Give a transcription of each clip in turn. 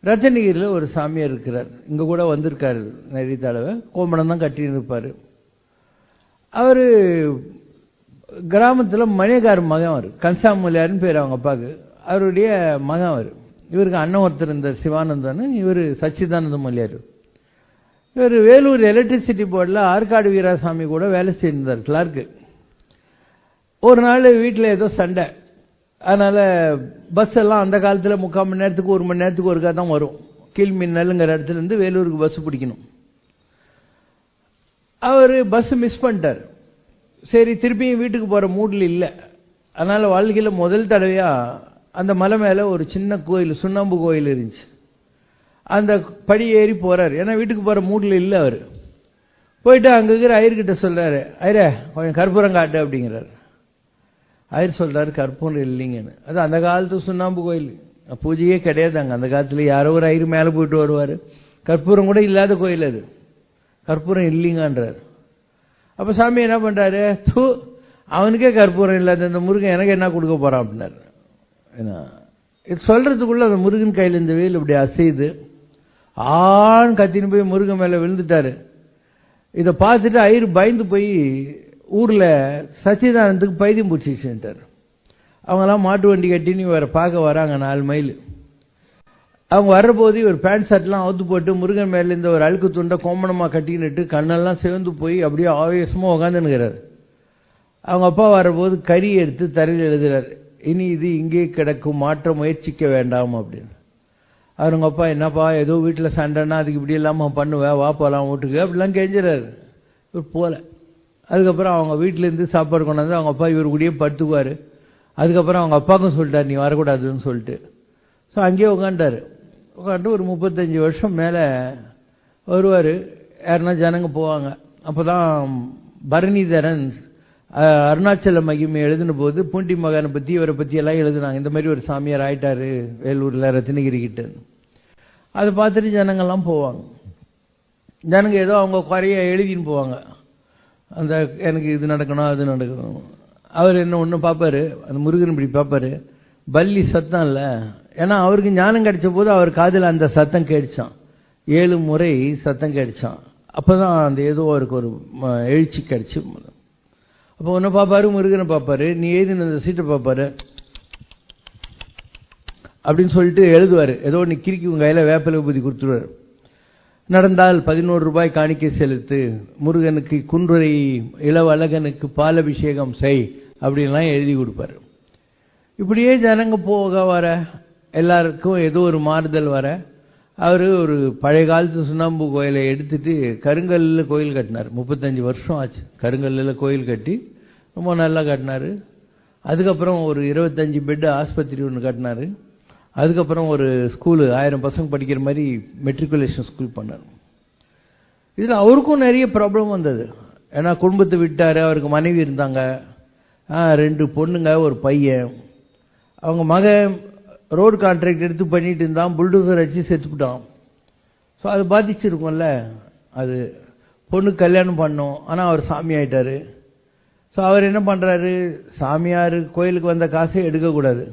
ரத்தனகிரியில் ஒரு சாமியார் இருக்கிறார், இங்கே கூட வந்திருக்காரு நிறைய தடவை. கோமணம் தான் கட்டின்னு இருப்பார். அவர் கிராமத்தில் மணியக்கார மகன். அவர் கன்சாமூலியார்னு பேர் அவங்க அப்பாவுக்கு. அவருடைய மகன் அவர். இவருக்கு அண்ணன் ஒருத்தர் இருந்தார் சிவானந்தன், இவர் சச்சிதானந்த மொழியார். இவர் வேலூர் எலக்ட்ரிசிட்டி போர்டில் ஆற்காடு வீராசாமி கூட வேலை செய்திருந்தார் கிளார்க்கு. ஒரு நாள் வீட்டில் ஏதோ சண்டை, அதனால் பஸ் எல்லாம் அந்த காலத்தில் 3/4 மணி நேரத்துக்கு 1 மணி நேரத்துக்கு ஒருக்கா தான் வரும். கீழ்மின்னலுங்கிற இடத்துலேருந்து வேலூருக்கு பஸ் பிடிக்கணும். அவர் பஸ் மிஸ் பண்ணிட்டார். சரி, திருப்பியும் வீட்டுக்கு போகிற மூடில் இல்லை. அதனால் வாழ்க்கையில் முதல் தடவையாக அந்த மலை மேலே ஒரு சின்ன கோயில், சுண்ணாம்பு கோயில் இருந்துச்சு. அந்த படி ஏறி போகிறார். ஏன்னா வீட்டுக்கு போகிற மூடில் இல்லை. அவர் போயிட்டு அங்கே இருக்கிற ஐயர்கிட்ட சொல்கிறாரு, ஐயரே கொஞ்சம் கற்பூரம் காட்டு அப்படிங்கிறார். ஐயர் சொல்கிறாரு கற்பூரம் இல்லைங்கன்னு. அது அந்த காலத்து சுண்ணாம்பு கோயில், பூஜையே கிடையாது அங்கே. அந்த காலத்தில் யாரோ ஒரு ஐயர் மேலே போயிட்டு வருவார். கற்பூரம் கூட இல்லாத கோயில் அது. கற்பூரம் இல்லைங்கன்றார். அப்போ சாமி என்ன பண்ணுறாரு, அவனுக்கே கற்பூரம் இல்லாத இந்த முருகன் எனக்கு என்ன கொடுக்க போகிறான் அப்படின்னாரு. ஏன்னா இது சொல்கிறதுக்குள்ளே அந்த முருகன் கையில் இந்த வெயில் இப்படி அசையுது. ஆண் கத்தின்னு போய் முருகன் மேலே விழுந்துட்டாரு. இதை பார்த்துட்டு ஐயர் பயந்து போய் ஊரில் சச்சிதானந்துக்கு பைத்தியம் பிடிச்சிச்சுட்டார். அவங்கெல்லாம் மாட்டு வண்டி கட்டின்னு இவரை பார்க்க வராங்க 4 மைல். அவங்க வர்றபோது இவர் பேண்ட் ஷர்ட்லாம் அவுத்து போட்டு முருகன் மேலே இந்த ஒரு அழுக்கு துண்டை கோமணமாக கட்டிக்கிட்டு கண்ணெல்லாம் சிவந்து போய் அப்படியே ஆவேசமாக உட்காந்துன்னுக்கிறார். அவங்க அப்பா வர்றபோது கறி எடுத்து தரையில் எழுதுறாரு, இனி இது இங்கே கிடக்கும், மாற்ற முயற்சிக்க வேண்டாம் அப்படின்னு. அவங்க அப்பா, என்னப்பா ஏதோ வீட்டில் சண்டைன்னா அதுக்கு இப்படி இல்லாமல் பண்ணுவேன், வா போகலாம் வீட்டுக்கு அப்படிலாம் கெஞ்சுறாரு. இவர் போகல. அதுக்கப்புறம் அவங்க வீட்டிலேருந்து சாப்பாடு கொண்டாந்து அவங்க அப்பா இவர் கூடயே படுத்துக்குவார். அதுக்கப்புறம் அவங்க அப்பாவுக்கும் சொல்லிட்டார் நீ வரக்கூடாதுன்னு சொல்லிட்டு. ஸோ அங்கேயே உட்காண்டார். உட்காந்து ஒரு 35 வருஷம் மேலே வருவார். யாருன்னா ஜனங்க போவாங்க. அப்போ தான் பரணிதரன் அருணாச்சல மகிமை எழுதின போது பூண்டி மகனை பற்றி இவரை பற்றி எல்லாம் எழுதுனாங்க. இந்த மாதிரி ஒரு சாமியார் ஆயிட்டாரு வேலூரில் ரத்னகிரிக்கிட்ட. அதை பார்த்துட்டு ஜனங்கள்லாம் போவாங்க. ஜனங்க ஏதோ அவங்க குறைய எழுதின்னு போவாங்க. அந்த எனக்கு இது நடக்கணும் அது நடக்கணும். அவர் என்ன ஒன்று பார்ப்பார், அந்த முருகன் இப்படி பார்ப்பார், பல்லி சத்தம் இல்லை. ஏன்னா அவருக்கு ஞானம் கிடைச்ச போது அவர் காதில் அந்த சத்தம் கேட்டுச்சான். 7 முறை சத்தம் கேட்டுச்சான். அப்போ தான் அந்த ஏதோ அவருக்கு ஒரு எழுச்சி கிடைச்சி. அப்போ ஒன்று பார்ப்பாரு, முருகனை பார்ப்பாரு, நீ எழுதின அந்த சீட்டை பார்ப்பாரு அப்படின்னு சொல்லிட்டு எழுதுவார். ஏதோ ஒன்று கிறுக்கி உங்கள் கையில் வேப்பிலை ஊதி கொடுத்துருவார். நடந்தால் 11 ரூபாய் காணிக்கை செலுத்து, முருகனுக்கு குன்றுரை இளவழகனுக்கு பாலபிஷேகம் செய் அப்படின்லாம் எழுதி கொடுப்பார். இப்படியே ஜனங்க போக வர எல்லாருக்கும் ஏதோ ஒரு மாறுதல் வர அவர் ஒரு பழைய காலத்து சுண்ணாம்பு கோயிலை எடுத்துட்டு கருங்கல்லில் கோயில் கட்டினார். 35 வருஷம் ஆச்சு கருங்கல்லில் கோயில் கட்டி, ரொம்ப நல்லா கட்டினார். அதுக்கப்புறம் ஒரு 25 பெட் ஆஸ்பத்திரி ஒன்று கட்டினார். அதுக்கப்புறம் ஒரு ஸ்கூலு 1000 பசங்க படிக்கிற மாதிரி மெட்ரிகுலேஷன் ஸ்கூல் பண்ணார். இதில் அவருக்கும் நிறைய ப்ராப்ளம் வந்தது. ஏன்னா குடும்பத்தை விட்டார். அவருக்கு மனைவி இருந்தாங்க, 2 பொண்ணுங்க, ஒரு பையன். அவங்க மகன் ரோடு கான்ட்ராக்ட் எடுத்து பண்ணிட்டு இருந்தான், புல்டோசர் அடித்து செத்துக்கிட்டான். ஸோ அது பாதிச்சிருக்கும்ல. அது பொண்ணுக்கு கல்யாணம் பண்ணோம், ஆனால் அவர் சாமி ஆயிட்டார். ஸோ அவர் என்ன பண்ணுறாரு, சாமியார் கோயிலுக்கு வந்த காசை எடுக்கக்கூடாது.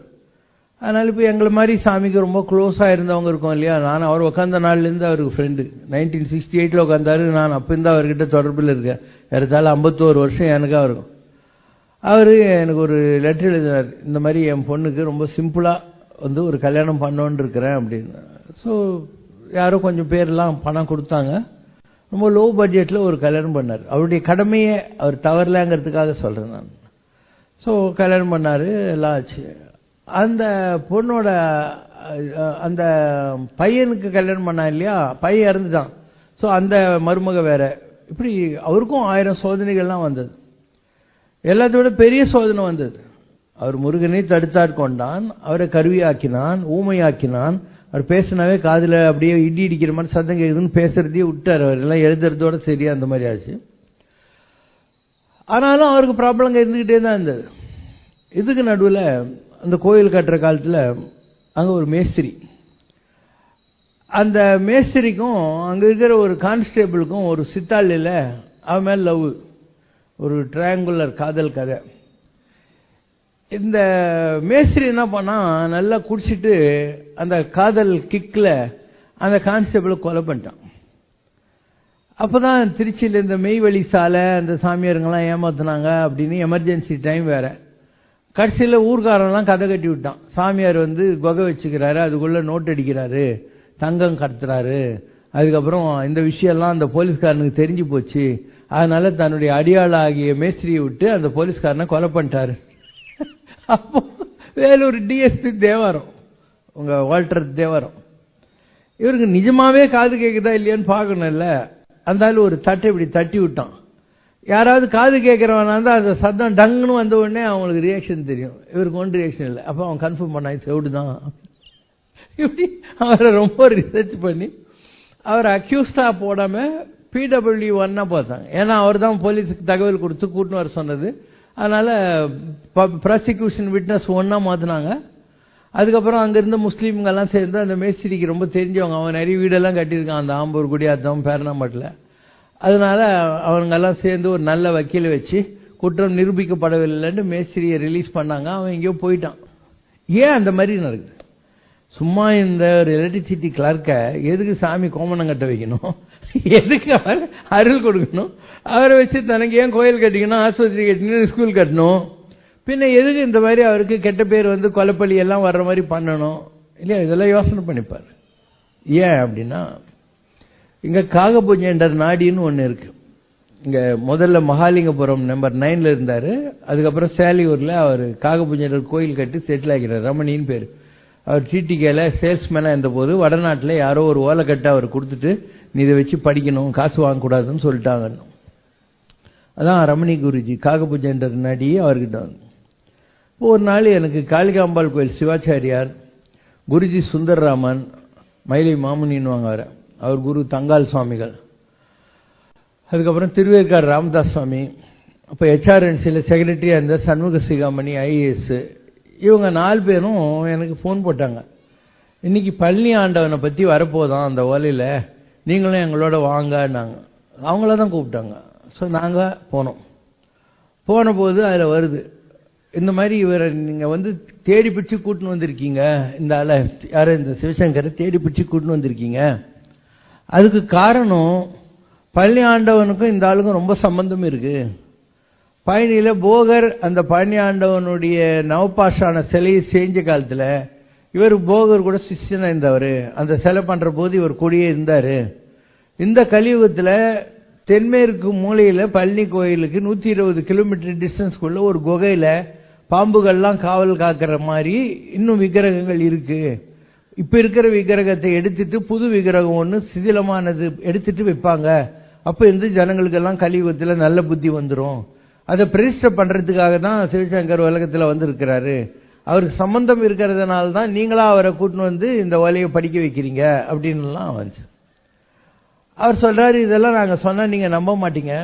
அதனால் இப்போ எங்களை மாதிரி சாமிக்கு ரொம்ப க்ளோஸாக இருந்தவங்க இருக்கோம் இல்லையா. நான் அவர் உட்காந்த நாள்லேருந்து அவருக்கு ஃப்ரெண்டு. 1968 உட்காந்தாரு. நான் அப்போ இருந்து அவர்கிட்ட தொடர்பில் இருக்கேன். ஏறத்தாழ 51 வருஷம் எனக்காக இருக்கும். அவர் எனக்கு ஒரு லெட்டர் எழுதினார், இந்த மாதிரி என் பொண்ணுக்கு ரொம்ப சிம்பிளாக வந்து ஒரு கல்யாணம் பண்ணோன்னு இருக்கிறேன் அப்படின்னு. ஸோ யாரோ கொஞ்சம் பேர்லாம் பணம் கொடுத்தாங்க. ரொம்ப லோ பட்ஜெட்டில் ஒரு கல்யாணம் பண்ணார். அவருடைய கடமையை அவர் தவறலைங்கிறதுக்காக சொல்கிறேன் நான். ஸோ கல்யாணம் பண்ணார், எல்லாம் ஆச்சு. அந்த பொண்ணோட அந்த பையனுக்கு கல்யாணம் பண்ணா இல்லையா, பையன் இறந்துட்டான். ஸோ அந்த மருமக வேற. இப்படி அவருக்கும் 1000 சோதனைகள்லாம் வந்தது. எல்லாத்தோட பெரிய சோதனை வந்தது. அவர் முருகனை தடுத்தாற் கொண்டான், அவரை கருவியாக்கினான், ஊமையாக்கினான். அவர் பேசினாவே காதில் அப்படியே இடி இடிக்கிற மாதிரி சத்தம் கேட்குதுன்னு பேசுறதையே விட்டார். அவர் எல்லாம் எழுதுறதோட சரியா அந்த மாதிரி ஆச்சு. ஆனாலும் அவருக்கு ப்ராப்ளம் இருந்துக்கிட்டே தான் இருந்தது. இதுக்கு நடுவில் அந்த கோயில் கட்டுற காலத்தில் அங்கே ஒரு மேஸ்திரி, அந்த மேஸ்திரிக்கும் அங்கே இருக்கிற ஒரு கான்ஸ்டேபிளுக்கும் ஒரு சித்தாளில் அவன் மேல் லவ், ஒரு ட்ரையாங்குலர் காதல் கதை. இந்த மேஸ்திரி என்ன பண்ணா, நல்லா குடிச்சிட்டு அந்த காதல் கிக்கில் அந்த கான்ஸ்டபிளை கொலை பண்ணிட்டான். அப்போ தான் திருச்சியில் இந்த மெய்வழி சாலை அந்த சாமியாருங்கெல்லாம் ஏமாத்துனாங்க அப்படின்னு எமர்ஜென்சி டைம் வேறு. கடைசியில் ஊர்காரெல்லாம் கதை கட்டி விட்டான். சாமியார் வந்து குகை வச்சுக்கிறாரு, அதுக்குள்ளே நோட் அடிக்கிறாரு, தங்கம் கடத்துறாரு. அதுக்கப்புறம் இந்த விஷயம்லாம் அந்த போலீஸ்காரனுக்கு தெரிஞ்சு போச்சு. அதனால தன்னுடைய அடியாள் ஆகிய மேஸ்திரியை விட்டு அந்த போலீஸ்காரனை கொலை பண்ணிட்டாரு. அப்போ வேலூர் டிஎஸ்பி தேவாரம், உங்கள் வால்டர் தேவாரம், இவருக்கு நிஜமாவே காது கேட்குதா இல்லையான்னு பார்க்கணும்ல. அந்த ஒரு தட்டை இப்படி தட்டி விட்டான். யாராவது காது கேட்குறவனா இருந்தால் அந்த சத்தம் டங்குன்னு வந்த உடனே அவங்களுக்கு ரியாக்ஷன் தெரியும். இவருக்கு ஒன்றும் ரியாக்ஷன் இல்லை. அப்போ அவன் கன்ஃபார்ம் பண்ணான் செவிடு தான். இப்படி அவரை ரொம்ப ரிசர்ச் பண்ணி அவரை அக்யூஸ்டாக போடாமல் PW1 பார்த்தாங்க. ஏன்னா அவர் தான் போலீஸுக்கு தகவல் கொடுத்து கூட்டின்னு வர சொன்னது. அதனால் ப்ராசிக்யூஷன் விட்னஸ் 1 மாற்றினாங்க. அதுக்கப்புறம் அங்கேருந்து முஸ்லீம்கெல்லாம் சேர்ந்து அந்த மேஸ்திரிக்கு ரொம்ப தெரிஞ்சவங்க, அவன் நிறைய வீடெல்லாம் கட்டியிருக்கான் அந்த ஆம்பூர் குடியாத்தம் பேரணாம்பட்டில். அதனால் அவங்கெல்லாம் சேர்ந்து ஒரு நல்ல வக்கீலை வச்சு குற்றம் நிரூபிக்கப்படவில்லைன்னு மேஸ்திரியை ரிலீஸ் பண்ணாங்க. அவன் எங்கேயோ போயிட்டான். ஏன் அந்த மாதிரி நடக்குது? சும்மா இந்த ஒரு எலக்ட்ரிசிட்டி கிளர்க்கை எதுக்கு சாமி கோமணம் கட்ட வைக்கணும்? எதுக்கு அவர் அருள் கொடுக்கணும்? அவரை வச்சு தனக்கு ஏன் கோயில் கட்டிக்கணும், ஆஸ்பத்திரி கட்டிக்கணும், ஸ்கூல் கட்டணும்? பின்ன எதுக்கு இந்த மாதிரி அவருக்கு கெட்ட பேர் வந்து கொலைப்பள்ளி எல்லாம் வர்ற மாதிரி பண்ணணும் இல்லையா? இதெல்லாம் யோசனை பண்ணிப்பார். ஏன் அப்படின்னா, இங்கே காகபூஜைண்டர் நாடின்னு ஒன்று இருக்குது. இங்கே முதல்ல மகாலிங்கபுரம் நம்பர் 9 இருந்தார். அதுக்கப்புறம் சேலியூரில் அவர் காகபூஜைண்டர் கோயில் கட்டி செட்டில் ஆகிறார். ரமணின்னு பேர். அவர் டிடிகேல சேல்ஸ்மேனாக இருந்தபோது வடநாட்டில் யாரோ ஒரு ஓலைக்கட்டை அவர் கொடுத்துட்டு நீ இதை வச்சு படிக்கணும், காசு வாங்கக்கூடாதுன்னு சொல்லிட்டாங்க. அதான் ரமணி குருஜி காகபூஜைண்டர் நாடி அவர்கிட்ட வந்து. ஒரு நாள் எனக்கு காளிகாம்பாள் கோயில் சிவாச்சாரியார், குருஜி சுந்தர்ராமன், மயிலை மாமுனின்னுவாங்க அவர் குரு தங்கால் சுவாமிகள், அதுக்கப்புறம் திருவேற்காடு ராமதாஸ் சுவாமி, அப்போ HRNCயில் செக்ரட்டரியாக இருந்த சண்முக சிகாமணி IAS, இவங்க 4 பேரும் எனக்கு ஃபோன் போட்டாங்க. இன்றைக்கி பழனி ஆண்டவனை பற்றி வரப்போதான் அந்த ஓலையில், நீங்களும் எங்களோட வாங்கன்னாங்க. அவங்கள தான் கூப்பிட்டாங்க. ஸோ நாங்கள் போனோம். போன போது அதில் வருது, இந்த மாதிரி இவரை நீங்கள் வந்து தேடி பிடிச்சி கூட்டின்னு வந்திருக்கீங்க, இந்த ஆளை யாரும் இந்த சிவசங்கரை தேடி பிடிச்சி கூட்டின்னு வந்திருக்கீங்க. அதுக்கு காரணம் பழனி ஆண்டவனுக்கும் இந்த ஆளுக்கும் ரொம்ப சம்பந்தம் இருக்குது. பழனியில் போகர் அந்த பழனி ஆண்டவனுடைய நவபாஷான சிலையை செஞ்ச காலத்தில் இவர் போகர் கூட சிஷ்யனாக இருந்தவர். அந்த சிலை பண்ணுற போது இவர் கூடயே இருந்தார். இந்த கலியுகத்தில் தென்மேற்கு மூலையில் பழனி கோயிலுக்கு 120 கிலோமீட்டர் டிஸ்டன்ஸ்குள்ள ஒரு குகையில் பாம்புகள்லாம் காவல் காக்கிற மாதிரி இன்னும் விக்கிரகங்கள் இருக்கு. இப்போ இருக்கிற விக்கிரகத்தை எடுத்துட்டு புது விக்கிரகம் ஒன்று சிதிலமானது எடுத்துட்டு வைப்பாங்க. அப்போ இந்த ஜனங்களுக்கெல்லாம் கலியுகத்தில் நல்ல புத்தி வந்துடும். அதை பிரதிஷ்டை பண்ணுறதுக்காக தான் சிவசங்கர் உலகத்தில் வந்திருக்கிறாரு. அவருக்கு சம்பந்தம் இருக்கிறதுனால தான் நீங்களா அவரை கூட்டின்னு வந்து இந்த ஓலையை படிக்க வைக்கிறீங்க அப்படின்லாம் வந்துச்சு. அவர் சொல்கிறாரு, இதெல்லாம் நாங்கள் சொன்னால் நீங்கள் நம்ப மாட்டீங்க,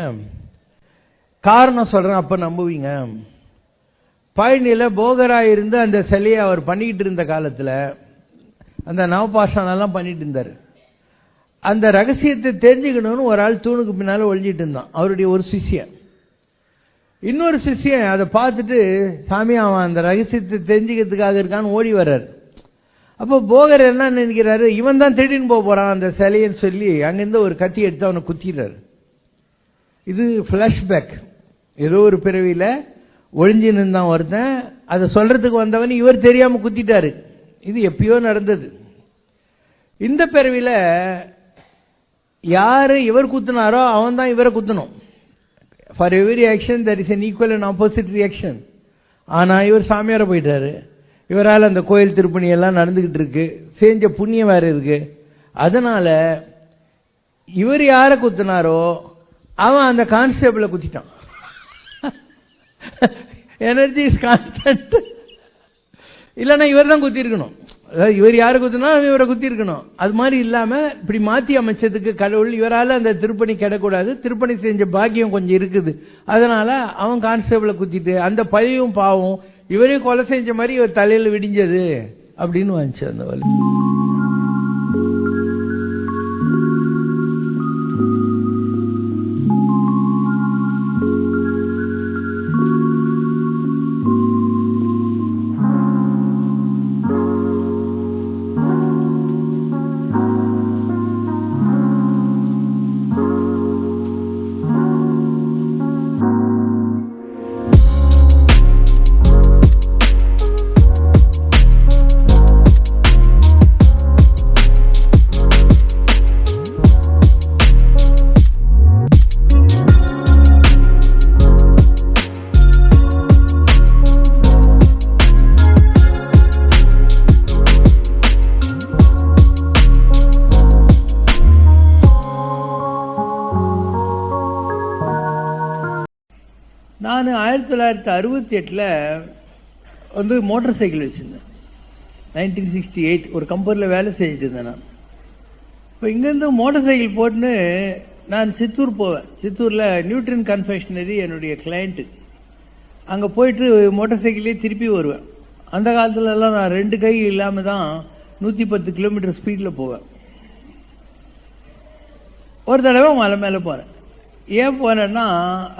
காரணம் சொல்கிறேன் அப்போ நம்புவீங்க. பழனியில் போகராக இருந்து அந்த சிலையை அவர் பண்ணிக்கிட்டு இருந்த காலத்தில் அந்த நவபாஷானெல்லாம் பண்ணிட்டு இருந்தார். அந்த ரகசியத்தை தெரிஞ்சுக்கணும்னு ஒரு ஆள் தூணுக்கு பின்னால் ஒழிஞ்சிட்டு இருந்தான், அவருடைய ஒரு சிஷ்யன். இன்னொரு சிஷ்யன் அதை பார்த்துட்டு, சாமி அவன் அந்த ரகசியத்தை தெரிஞ்சுக்கிறதுக்காக இருக்கான்னு ஓடி வர்றார். அப்போ போகர் என்ன நினைக்கிறாரு, இவன் தான் தேடின்னு போகிறான் அந்த சிலைன்னு சொல்லி அங்கேருந்து ஒரு கத்தி எடுத்து அவனை குத்திடுறாரு. இது ஃப்ளாஷ்பேக். ஏதோ ஒரு பிறவியில் ஒழிஞ்சு நின்றான் ஒருத்தன், அதை சொல்றதுக்கு வந்தவன் இவர் தெரியாமல் குத்திட்டாரு. இது எப்பயோ நடந்தது. இந்த பிறவியில் யாரு இவர் குத்தினாரோ அவன் தான் இவரை குத்தணும். For every action there is an equal and opposite reaction. ஆனால் இவர் சாமியார போயிட்டாரு. இவரால் அந்த கோயில் திருப்பணி எல்லாம் நடந்துகிட்டு இருக்கு, செஞ்ச புண்ணியம் வேற இருக்கு. அதனால இவர் யாரை குத்தினாரோ அவன் அந்த கான்ஸ்டபிளை குத்திட்டான். Energy is constant. இல்லைன்னா இவர் தான் குத்தி இருக்கணும். அதாவது இவர் யாரை குத்தினா இவரை குத்தி இருக்கணும். அது மாதிரி இல்லாம இப்படி மாற்றி அமைச்சதுக்கு கடவுள் இவரால் அந்த திருப்பணி கிடக்கூடாது, திருப்பணி செஞ்ச பாக்கியம் கொஞ்சம் இருக்குது, அதனால அவன் கான்ஸ்டபிளை குத்திட்டு அந்த பழியும் பாவம் இவரையும் கொலை செஞ்ச மாதிரி இவர் தலையில் விடிஞ்சது அப்படின்னு வந்துச்சு அந்த வழி. நான் 1968 வந்து மோட்டார் சைக்கிள் வச்சிருந்தேன். 1968 ஒரு கம்பெனியில் வேலை செஞ்சுட்டு இருந்தேன் நான். இப்போ இங்கேருந்து மோட்டார் சைக்கிள் போட்டுன்னு நான் சித்தூர் போவேன். சித்தூரில் நியூட்ரின் கன்ஃபெக்ஷனரி என்னுடைய கிளையண்ட்டு. அங்கே போயிட்டு மோட்டார் சைக்கிளே திருப்பி வருவேன். அந்த காலத்துலலாம் நான் 2 கை இல்லாமல் தான் 110 கிலோமீட்டர் ஸ்பீடில் போவேன். ஒரு தடவை மலை மேலே போனேன். ஏன் போனேன்னா,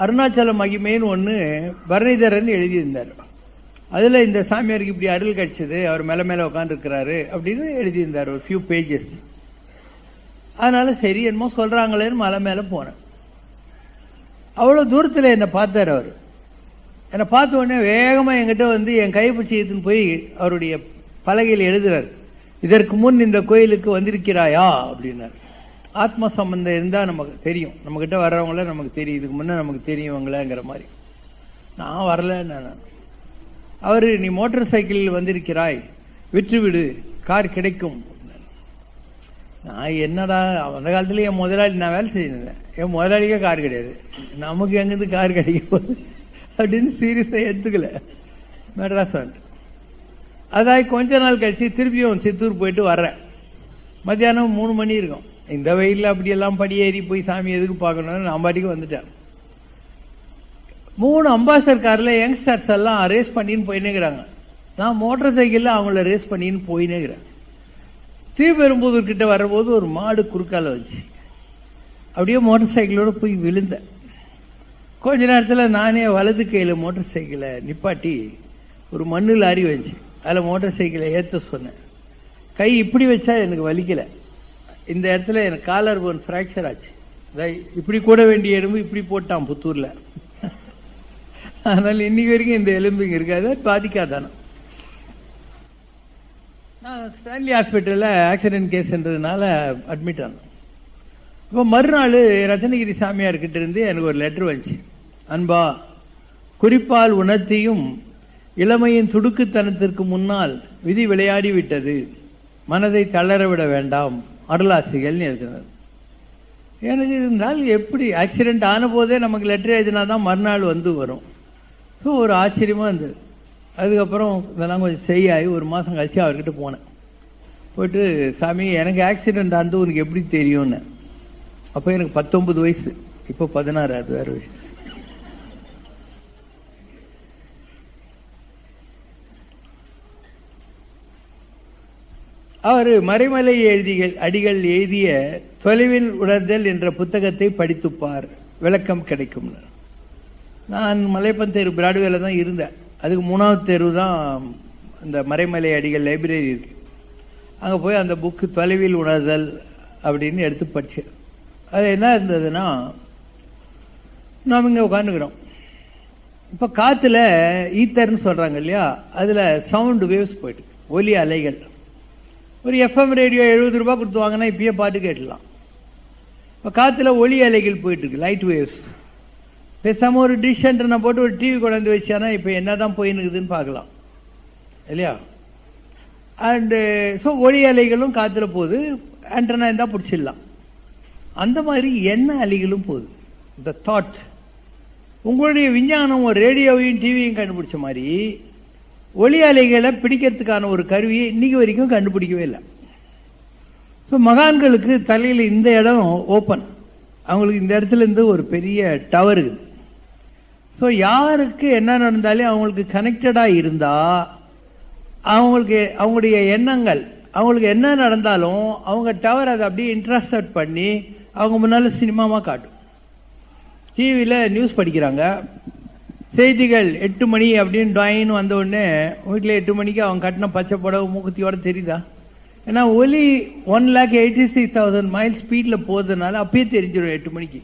அருணாச்சல மகிமைன்னு ஒன்று பரணிதரன் எழுதியிருந்தார். அதில் இந்த சாமியாருக்கு இப்படி அருள் கிடைச்சது, அவர் மேலே மேலே உட்காந்துருக்கிறாரு அப்படின்னு எழுதியிருந்தார், ஒரு ஃபியூ பேஜஸ். அதனால சரி என்னமோ சொல்றாங்களேன்னு மலை மேலே போனேன். அவ்வளோ தூரத்தில் என்னை பார்த்தார் அவர். என்னை பார்த்த உடனே வேகமாக என்கிட்ட வந்து என் கைப்பிடிச்சி எடுத்துன்னு போய் அவருடைய பலகையில் எழுதுறாரு, இதற்கு முன் இந்த கோயிலுக்கு வந்திருக்கிறாயா அப்படின்னாரு. ஆத்ம சம்பந்தம் இருந்தால் நமக்கு தெரியும், நம்மகிட்ட வர்றவங்கள நமக்கு தெரியும், இதுக்கு முன்னே நமக்கு தெரியுவங்களேங்கிற மாதிரி. நான் வரலன்னு. அவரு நீ மோட்டார் சைக்கிளில் வந்திருக்கிறாய், விற்றுவிடு, கார் கிடைக்கும். நான் என்னடா, அந்த காலத்துல என் முதலாளி, நான் வேலை செஞ்சிருந்தேன், என் முதலாளிக்கே கார் கிடையாது, நமக்கு எங்கிருந்து கார் கிடைக்கும் போது அப்படின்னு சீரியஸா எடுத்துக்கல. மெட்ராஸ் வந்து அதாய் கொஞ்ச நாள் கழிச்சு திருப்பியும் சித்தூர் போயிட்டு வர்றேன். மத்தியானம் 3 மணி இருக்கும். இந்த வெயிலில் அப்படியெல்லாம் படியேறி போய் சாமி எதுக்கு பார்க்கணும்னு நான் பாட்டுக்கு வந்துட்டேன். 3 அம்பாசடர் கார்ல யங்ஸ்டர்ஸ் எல்லாம் ரேஸ் பண்ணின்னு போயினேங்கிறாங்க. நான் மோட்டார் சைக்கிள்ல அவங்கள ரேஸ் பண்ணின்னு போயினேங்கிறேன். ஸ்ரீபெரும்புதூர் கிட்ட வரும்போது ஒரு மாடு குறுக்கால வச்சு அப்படியே மோட்டார் சைக்கிளோட போய் விழுந்தேன். கொஞ்ச நேரத்தில் நானே வலது கையில மோட்டார் சைக்கிளை நிப்பாட்டி ஒரு மண்ணு லாரி வச்சு அதில் மோட்டார் சைக்கிளை ஏற்ற சொன்னேன். கை இப்படி வச்சா எனக்கு வலிக்கல. இந்த இடத்துல எனக்கு காலர் போன் பிராக்சர் ஆச்சு. இப்படி கூட வேண்டிய எலும்பு இப்படி போட்டான் புத்தூர்ல. அதனால இன்னைக்கு வரைக்கும் இந்த எலும்பு இங்க இருக்காது, பாதிக்காதான. நான் ஸ்டான்லி ஹாஸ்பிட்டல்ல ஆக்சிடென்ட் கேஸ்ன்றதுனால அட்மிட் ஆனேன். இப்போ மறுநாள் ரத்னகிரி சாமியார் கிட்ட இருந்து எனக்கு ஒரு லெட்டர் வந்துச்சு. அன்பா, குறிப்பால் உணர்த்தியும் இளமையின் துடுக்குத்தனத்திற்கு முன்னால் விதி விளையாடி விட்டது, மனதை தளர விட வேண்டாம், அருளாசிகள் இருக்கிறது. எனக்கு இருந்தால் எப்படி ஆக்சிடென்ட் ஆன போதே நமக்கு லெட்டர் எழுதினாதான் மறுநாள் வந்து வரும். ஸோ ஒரு ஆச்சரியமா இருந்தது. அதுக்கப்புறம் இதெல்லாம் கொஞ்சம் செய்யாகி 1 மாதம் கழிச்சு அவர்கிட்ட போனேன். போயிட்டு, சாமி எனக்கு ஆக்சிடென்ட் ஆனது உனக்கு எப்படி தெரியும்னு. அப்போ எனக்கு 19 வயசு, இப்போ 16, அது வேற விஷயம். அவர் மறைமலை அடிகள் எழுதிய தொலைவில் உணர்தல் என்ற புத்தகத்தை படித்துப்பார், விளக்கம் கிடைக்கும். நான் மலைப்பன் தெரு பிராட்வேல தான் இருந்தேன். அதுக்கு 3வது தெரு தான் அந்த மறைமலை அடிகள் லைப்ரரி இருக்கு. அங்கே போய் அந்த புக்கு தொலைவில் உணர்தல் அப்படின்னு எடுத்து படிச்சேன். அது என்ன இருந்ததுன்னா, நாம் இங்கே உட்காந்துக்கிறோம். இப்போ காத்துல ஈத்தர்ன்னு சொல்றாங்க இல்லையா, அதுல சவுண்ட் வேவ்ஸ் போயிட்டு, ஒலி அலைகள். ஒரு எஃப்எம் ரேடியோ 70 ரூபாய் கொடுத்து வாங்கினா இப்பயே பாட்டு கேட்டலாம். இப்போ காத்துல ஒலி அலைகள் போயிட்டு இருக்கு, லைட் வேவ்ஸ். பேசாம ஒரு டிஷ் ஆண்டனா போட்டு ஒரு டிவி கொண்டாந்து வச்சானா இப்போ என்னதான் போயின்னு பார்க்கலாம் இல்லையா. அண்ட் ஸோ ஒலி அலைகளும் காத்துல போகுது, ஆண்டனா இருந்தா பிடிச்சிடலாம். அந்த மாதிரி என்ன அலைகளும் போகுது. இந்த தாட், உங்களுடைய விஞ்ஞானம் ஒரு ரேடியோவையும் டிவியும் கண்டுபிடிச்ச மாதிரி ஒலி அலைகளை பிடிக்கிறதுக்கான ஒரு கருவியை இன்னைக்கு வரைக்கும் கண்டுபிடிக்கவே இல்லை. ஸோ மகான்களுக்கு தலையில் இந்த இடம் ஓப்பன், அவங்களுக்கு இந்த இடத்துல இருந்து ஒரு பெரிய டவர் இருக்குது. ஸோ யாருக்கு என்ன நடந்தாலும் அவங்களுக்கு கனெக்டடா இருந்தா, அவங்களுக்கு அவங்களுடைய எண்ணங்கள், அவங்களுக்கு என்ன நடந்தாலும் அவங்க டவர் அதை அப்படியே இன்ட்ராஸ்ட் பண்ணி அவங்க முன்னால சினிமாவா காட்டும். டிவியில் நியூஸ் படிக்கிறாங்க, செய்திகள் 8 மணி அப்படின்னு டாயின்னு வந்த உடனே வீட்டில் 8 மணிக்கு அவங்க கட்டின பச்சை புடவை மூக்குத்தியோட தெரியுதா? ஏன்னா ஒலி 1,86,000 மைல் ஸ்பீட்ல போறதுனால அப்பயே தெரிஞ்சிடும் 8 மணிக்கு.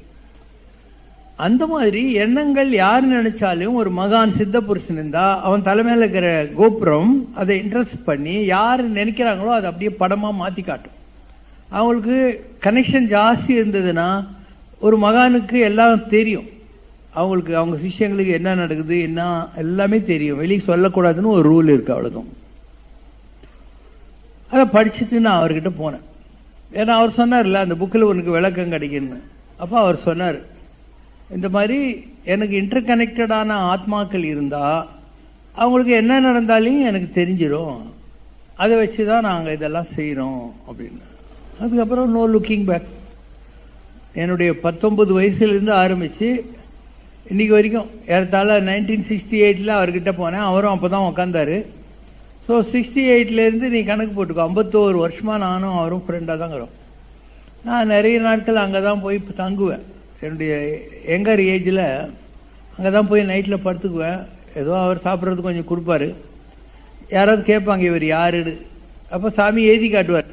அந்த மாதிரி எண்ணங்கள் யாரு நினைச்சாலும், ஒரு மகான் சித்த புருஷன் இருந்தா அவன் தலைமையில இருக்கிற கோபுரம் அதை இன்ட்ரெஸ்ட் பண்ணி யாரு நினைக்கிறாங்களோ அதை அப்படியே படமா மாத்தி காட்டும். அவங்களுக்கு கனெக்ஷன் ஜாஸ்தி இருந்ததுன்னா, ஒரு மகானுக்கு எல்லாம் தெரியும், அவங்களுக்கு அவங்க சிஷ்யங்களுக்கு என்ன நடக்குது என்ன எல்லாமே தெரியும், வெளியே சொல்லக்கூடாதுன்னு ஒரு ரூல் இருக்கு, அவ்வளவுதான். அதை படிச்சுட்டு நான் அவர்கிட்ட போனேன். ஏன்னா அவர் சொன்னார்ல அந்த புக்கில் உனக்கு விளக்கம் கிடைக்குன்னு. அப்போ அவர் சொன்னார், இந்த மாதிரி எனக்கு இன்டர் கனெக்டடான ஆத்மாக்கள் இருந்தா அவங்களுக்கு என்ன நடந்தாலும் எனக்கு தெரிஞ்சிடும். அதை வச்சுதான் நாங்க இதெல்லாம் செய்யறோம் அப்படின்னு. அதுக்கப்புறம் நோ லுக்கிங் பேக். என்னுடைய 19 வயசுலேருந்து ஆரம்பிச்சு இன்னைக்கு வரைக்கும் ஏறத்தாழ 1968 அவர்கிட்ட போனேன். அவரும் அப்பதான் உக்காந்தாரு. ஸோ 68லேருந்து நீ கணக்கு போட்டுக்கோ, 51 வருஷமா நானும் அவரும் ஃப்ரெண்டாக தான் இருக்கிறோம். நான் நிறைய நாட்கள் அங்கே தான் போய் தங்குவேன். என்னுடைய யங்கர் ஏஜில் அங்கே தான் போய் நைட்டில் படுத்துக்குவேன். ஏதோ அவர் சாப்பிட்றதுக்கு கொஞ்சம் கொடுப்பாரு. யாராவது கேட்பாங்க இவர் யாருடு, அப்போ சாமி எழுதி காட்டுவார்.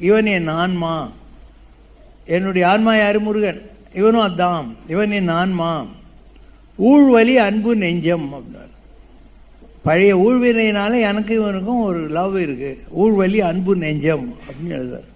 இவன் என் ஆன்மா, என்னுடைய ஆன்மா யாரு? முருகன். இவனும் அதான், இவன் என் ஆன்மா, ஊழ்வலி அன்பு நெஞ்சம் அப்படின்னார். பழைய ஊழ்வினையினால எனக்கு இவனுக்கும் ஒரு லவ் இருக்கு, ஊழ்வலி அன்பு நெஞ்சம் அப்படின்னு எழுதுவார்.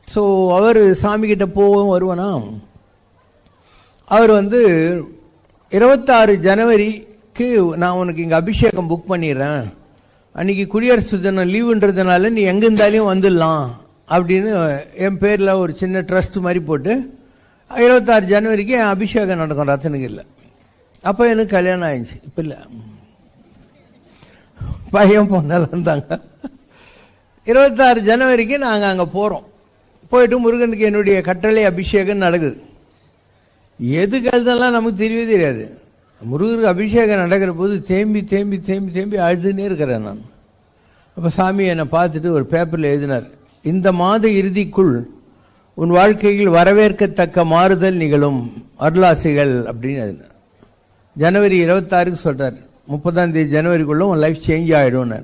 ஸோ அவர் சாமி கிட்ட போவும் வருவனா. அவர் 26 ஜனவரிக்கு நான் உனக்கு இங்கே அபிஷேகம் புக் பண்ணிடுறேன், அன்னைக்கு குடியரசு தினம் லீவுன்றதுனால நீ எங்கே இருந்தாலும் வந்துடலாம் அப்படின்னு என் பேரில் ஒரு சின்ன ட்ரஸ்ட் மாதிரி போட்டு 26 ஜனவரிக்கு என் அபிஷேகம் நடக்கும் ரத்தனகிரியில். அப்போ எனக்கு கல்யாணம் ஆயிடுச்சு. இப்போ இல்லை, பையன் பொண்ணெல்லாம் இருந்தாங்க. 26 ஜனவரிக்கு நாங்கள் அங்கே போகிறோம். போயிட்டு முருகனுக்கு என்னுடைய கட்டளை அபிஷேகம் நடக்குது. எதுக்கு அதெல்லாம் நமக்கு தெரியவே தெரியாது. முருகருக்கு அபிஷேகம் நடக்கிற போது தேம்பி தேம்பி தேம்பி தேம்பி அழுதுன்னே இருக்கிறேன் நான். அப்போ சாமி என்னை பார்த்துட்டு ஒரு பேப்பரில் எழுதினார், இந்த மாத இறுதிக்குள் உன் வாழ்க்கையில் வரவேற்கத்தக்க மாறுதல் நிகழும், அருளாசிகள் அப்படின்னு எழுதினார். ஜனவரி 26க்கு சொல்றார், 30ஆம் தேதி ஜனவரிக்குள்ள உன் லைஃப் சேஞ்ச் ஆகிடும்.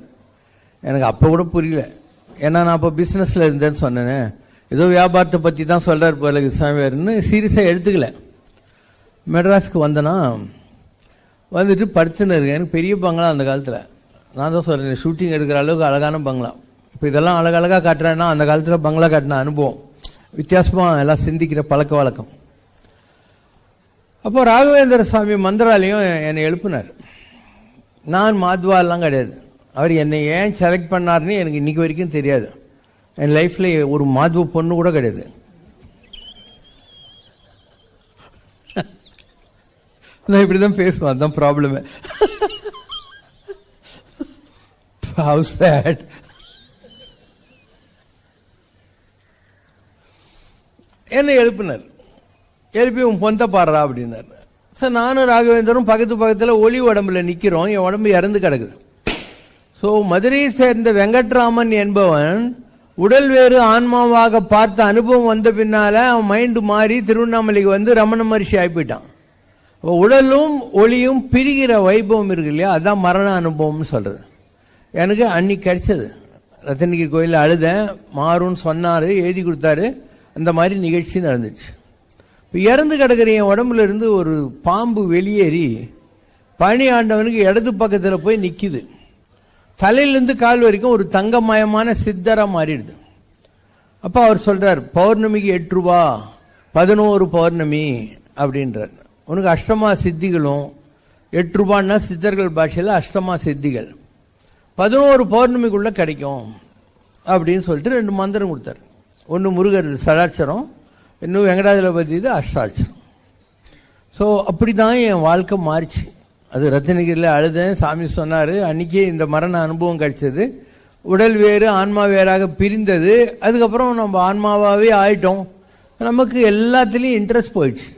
எனக்கு அப்போ கூட புரியல, ஏன்னா நான் அப்போ பிஸ்னஸில் இருந்தேன்னு சொன்னேன். ஏதோ வியாபாரத்தை பற்றி தான் சொல்கிறார் போல சாமியார்னு சீரியஸாக எடுத்துக்கல. மெட்ராஸுக்கு வந்தேன்னா வந்துட்டு படுத்துன்னு இருக்கேன். எனக்கு பெரிய பங்களா அந்த காலத்தில். நான் தான் சொல்கிறேன், ஷூட்டிங் எடுக்கிற அளவுக்கு அழகான பங்களா. இப்போ இதெல்லாம் அழகழகாக காட்டுறேன்னா அந்த காலத்தில் பங்களா காட்டின அனுபவம் வித்தியாசமாக எல்லாம் சிந்திக்கிற பழக்க வழக்கம். அப்போ ராகவேந்திர சுவாமி மந்திராலயம் என்னை எழுப்பினார். நான் மாத்வா எல்லாம் கிடையாது. அவர் என்னை ஏன் செலக்ட் பண்ணார்னு எனக்கு இன்னைக்கு வரைக்கும் தெரியாது. என் லைஃப்ல ஒரு மாத்வ பொண்ணு கூட கிடையாது. நான் இப்படிதான் பேசுவேன், அதுதான் ப்ராப்ளம். என்னை எழுப்பினார். எழுப்பி உன் பொந்த பாடுறா அப்படின்னாரு. சார் நானும் ராகவேந்தரும் பக்கத்துல ஒளி உடம்புல நிக்கிறோம். என் உடம்பு இறந்து கிடக்குது. ஸோ மதுரையை சேர்ந்த வெங்கட்ராமன் என்பவன் உடல் வேறு ஆன்மாவாக பார்த்த அனுபவம் வந்த பின்னால அவன் மைண்டு மாறி திருவண்ணாமலைக்கு ரமண மகரிஷி ஆகிப்போயிட்டான். உடலும் ஒளியும் பிரிகிற வைபவம் இருக்கு இல்லையா, அதான் மரண அனுபவம்னு சொல்றது. எனக்கு அன்னைக்கு கிடைச்சது. ரத்தனகிரி கோயிலில் அழுதேன், மாறுன்னு சொன்னாரு, எழுதி கொடுத்தாரு. அந்த மாதிரி நிகழ்ச்சி நடந்துச்சு. இப்போ இறந்து கிடக்கிற என் உடம்புல இருந்து ஒரு பாம்பு வெளியேறி பழனி ஆண்டவனுக்கு இடது பக்கத்தில் போய் நிற்கிது. தலையிலிருந்து கால் வரைக்கும் ஒரு தங்கமயமான சித்தரா மாறிடுது. அப்ப அவர் சொல்றார், பௌர்ணமிக்கு 8 ரூபா, 11 பௌர்ணமி அப்படின்றார். உனக்கு அஷ்டமா சித்திகளும் 8 ரூபான்னா சித்தர்கள் பாஷையில் அஷ்டமா சித்திகள் 11 பௌர்ணமிக்குள்ள கிடைக்கும் அப்படின்னு சொல்லிட்டு 2 மந்திரம் கொடுத்தார். ஒன்று முருகர் சடாட்சரம், இன்னும் வெங்கடாஜலபதி இது அஷ்டாட்சரம். ஸோ அப்படிதான் என் வாழ்க்கை மாறிச்சு. அது ரத்தனகிரியில் அழுதேன். சாமி சொன்னார், அன்னைக்கே இந்த மரண அனுபவம் கிடைச்சது. உடல் வேறு ஆன்மா வேறாக பிரிந்தது. அதுக்கப்புறம் நம்ம ஆன்மாவாகவே ஆயிட்டோம். நமக்கு எல்லாத்துலேயும் இன்ட்ரெஸ்ட் போயிடுச்சு.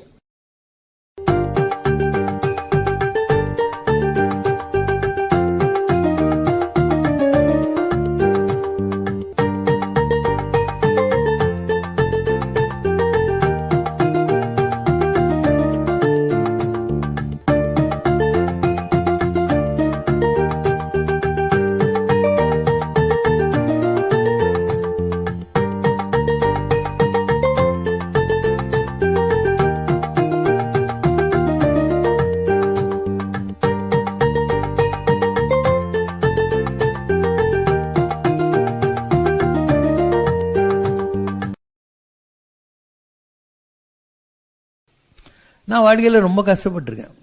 நான் வாழ்க்கையில் ரொம்ப கஷ்டப்பட்டிருக்கேன்.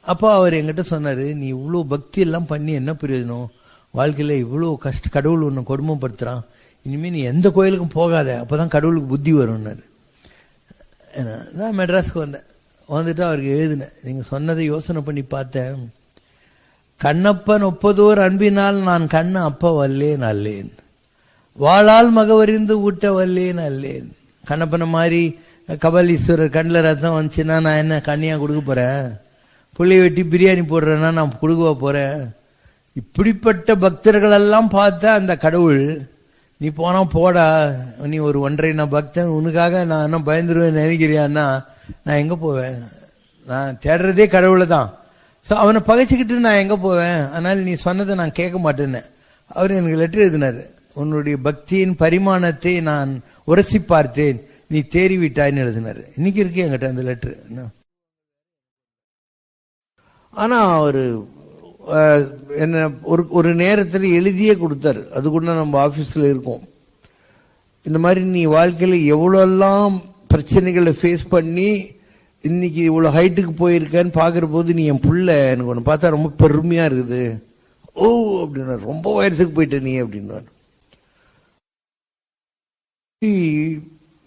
அப்போ அவர் என்கிட்ட சொன்னார், நீ இவ்வளோ பக்தி எல்லாம் பண்ணி என்ன பிரயோஜனம், வாழ்க்கையில் இவ்வளோ கடவுள் ஒன்று கொடுமைப்படுத்துகிறான், இனிமேல் நீ எந்த கோயிலுக்கும் போகாத, அப்போ தான் கடவுளுக்கு புத்தி வரும்னாரு. நான் மெட்ராஸுக்கு வந்துட்டு அவருக்கு எழுதினேன், நீங்கள் சொன்னதை யோசனை பண்ணி பார்த்தேன். கண்ணப்பன் ஒப்பதோர் அன்பினால் நான் கண்ண அப்ப வல்லேன் அல்லேன், வாளால் மகவறிந்து ஊட்ட வல்லேன் அல்லேன். கண்ணப்பனை மாதிரி கபாலீஸ்வரர் கண்ணில் ரத்தம் வந்துச்சுன்னா நான் என்ன கண்ணியா கொடுக்க போறேன், புள்ளைய வெட்டி பிரியாணி போடுறேன்னா நான் கொடுக்கவா போறேன். இப்படிப்பட்ட பக்தர்கள் எல்லாம் பார்த்தா அந்த கடவுள், நீ போனா போடா, நீ ஒரு 1.5 பக்தன், உனக்காக நான் என்ன பயந்துருவேன் நினைக்கிறியான்னா நான் எங்க போவேன், நான் தேடுறதே கடவுளை தான். ஸோ அவனை பகைச்சிக்கிட்டு நான் எங்க போவேன், அதனால நீ சொன்னதை நான் கேட்க மாட்டேன்னு அவர் எனக்கு லெட்டர் எழுதினார். உன்னுடைய பக்தியின் பரிமாணத்தை நான் உரசி பார்த்தேன், நீ தேறி விட்டாய்ன்னு எழுதினாரு. இன்னைக்கு இருக்கு என்கிட்ட அந்த லெட்டர். ஆனா அவரு என்ன ஒரு நேரத்தில் எழுதியே கொடுத்தாரு, அது கூட நம்ம ஆபீஸ்ல இருக்கோம். இந்த மாதிரி நீ வாழ்க்கையில எவ்வளவு பிரச்சனைகளை ஃபேஸ் பண்ணி இன்னைக்கு இவ்வளவு ஹைட்டுக்கு போயிருக்கேன்னு பாக்குற போது நீ என் புள்ள எனக்கு ஒன்று பார்த்தா ரொம்ப பெருமையா இருக்குது. ஓ அப்படின்னா ரொம்ப வயசுக்கு போயிட்ட நீ அப்படின்னா.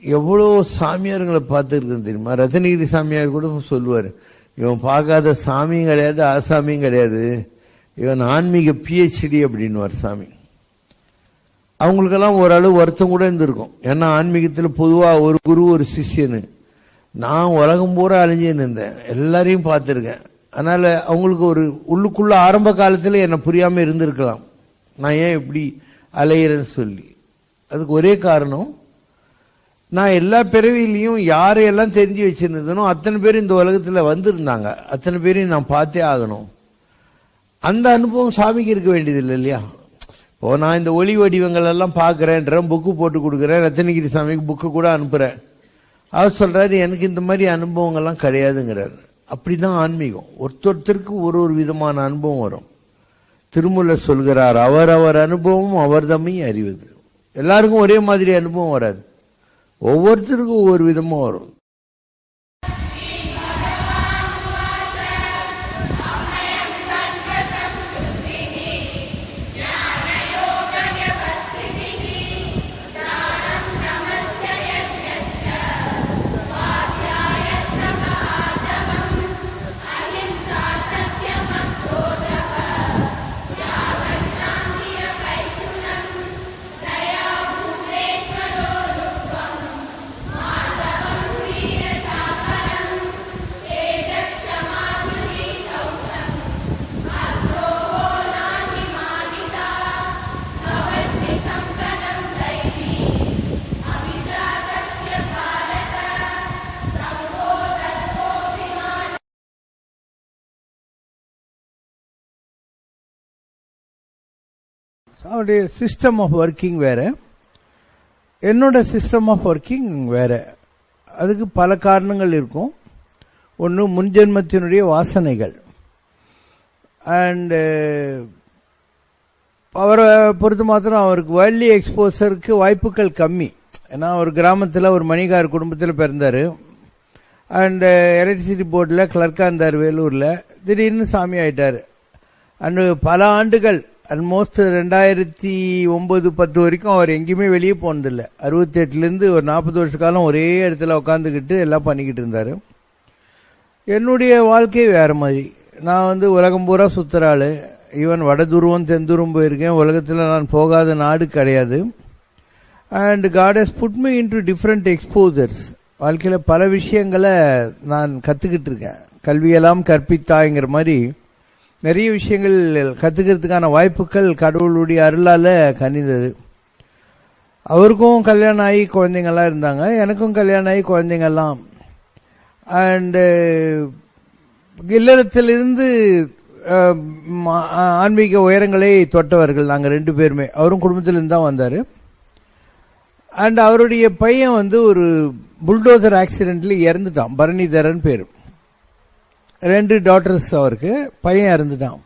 எவ்வளோ சாமியார்களை பார்த்துருக்கேன் தெரியுமா. ரத்னகிரி சாமியார் கூட சொல்லுவார், இவன் பார்க்காத சாமியும் கிடையாது ஆசாமியும் கிடையாது, இவன் ஆன்மீக PhD அப்படின்னுவார் சாமி. அவங்களுக்கெல்லாம் ஓரளவு வருத்தம் கூட இருந்திருக்கும். ஏன்னா ஆன்மீகத்தில் பொதுவாக ஒரு குரு ஒரு சிஷ்யனு. நான் உலகம் பூரா அழிஞ்சுன்னு இருந்தேன், எல்லாரையும் பார்த்துருக்கேன். அதனால அவங்களுக்கு ஒரு உள்ளுக்குள்ள ஆரம்ப காலத்தில் என்னை புரியாம இருந்திருக்கலாம், நான் ஏன் இப்படி அலையிறேன்னு சொல்லி. அதுக்கு ஒரே காரணம், நான் எல்லா பிறவிலையும் யாரையெல்லாம் தெரிஞ்சு வச்சிருந்தனோ அத்தனை பேரும் இந்த உலகத்துல வந்திருந்தாங்க, அத்தனை பேரையும் நான் பார்த்தே ஆகணும். அந்த அனுபவம் சாமிக்கு இருக்க வேண்டியது இல்லை இல்லையா. இப்போ நான் இந்த ஒளி வடிவங்கள் எல்லாம் பார்க்கிறேன், புக்கு போட்டு கொடுக்குறேன், ரத்னகிரி சாமிக்கு புக்கு கூட அனுப்புறேன். அவர் சொல்றாரு எனக்கு இந்த மாதிரி அனுபவங்கள்லாம் கிடையாதுங்கிறாரு. அப்படிதான் ஆன்மீகம், ஒருத்தருக்கு ஒரு விதமான அனுபவம் வரும். திருமூலர் சொல்கிறார், அவர் அனுபவம் அவர் தம்மை அறிவது. எல்லாருக்கும் ஒரே மாதிரி அனுபவம் வராது, ஒவ்வொருத்தருக்கும் ஒவ்வொரு விதமும் வரும். அவருடைய சிஸ்டம் ஆஃப் ஒர்க்கிங் வேற, என்னோட சிஸ்டம் ஆஃப் ஒர்க்கிங் வேற. அதுக்கு பல காரணங்கள் இருக்கும். ஒன்று முன்ஜென்மத்தினுடைய வாசனைகள். அண்ட் அவரை பொறுத்த மாத்திரம் அவருக்கு வேர்ல்ட்லி எக்ஸ்போசருக்கு வாய்ப்புகள் கம்மி. ஏன்னா ஒரு கிராமத்தில் ஒரு மணிகார் குடும்பத்தில் பிறந்தார். அண்ட் எலக்ட்ரிசிட்டி போர்டில் கிளர்க்காக இருந்தார் வேலூரில். திடீர்னு சாமி ஆயிட்டார். அண்ட் பல ஆண்டுகள், ஆல்மோஸ்ட் 2009-10 வரைக்கும் அவர் எங்கேயுமே வெளியே போனதில்லை. 68லேருந்து ஒரு 40 வருஷ காலம் ஒரே இடத்துல உட்காந்துக்கிட்டு எல்லாம் பண்ணிக்கிட்டு இருந்தார். என்னுடைய வாழ்க்கை வேற மாதிரி. நான் உலகம் பூரா சுத்துற ஆளு. ஈவன் வட துருவம் தென்துருவம் போயிருக்கேன். உலகத்தில் நான் போகாத நாடு கிடையாது. And God has put me into different exposures. வாழ்க்கையில் பல விஷயங்களை நான் கற்றுக்கிட்டு இருக்கேன். கல்வியெல்லாம் கற்பித்தாய்ங்கிற மாதிரி நிறைய விஷயங்கள் கத்துக்கிறதுக்கான வாய்ப்புகள் கடவுளுடைய அருளால கனிந்தது. அவருக்கும் கல்யாணம் ஆகி குழந்தைங்கள்லாம் இருந்தாங்க, எனக்கும் கல்யாணம் ஆகி குழந்தைங்கள்லாம். அண்டு இல்லறத்திலிருந்து ஆன்மீக உயரங்களை தொட்டவர்கள் நாங்கள் 2 பேருமே. அவரும் குடும்பத்திலிருந்து தான் வந்தார். அண்ட் அவருடைய பையன் ஒரு புல்டோசர் ஆக்சிடென்ட்ல இறந்துட்டான். பரணிதரன் பேரு. 2 டாட்டர்ஸ் அவருக்கு. பையன் இறந்துட்டான்.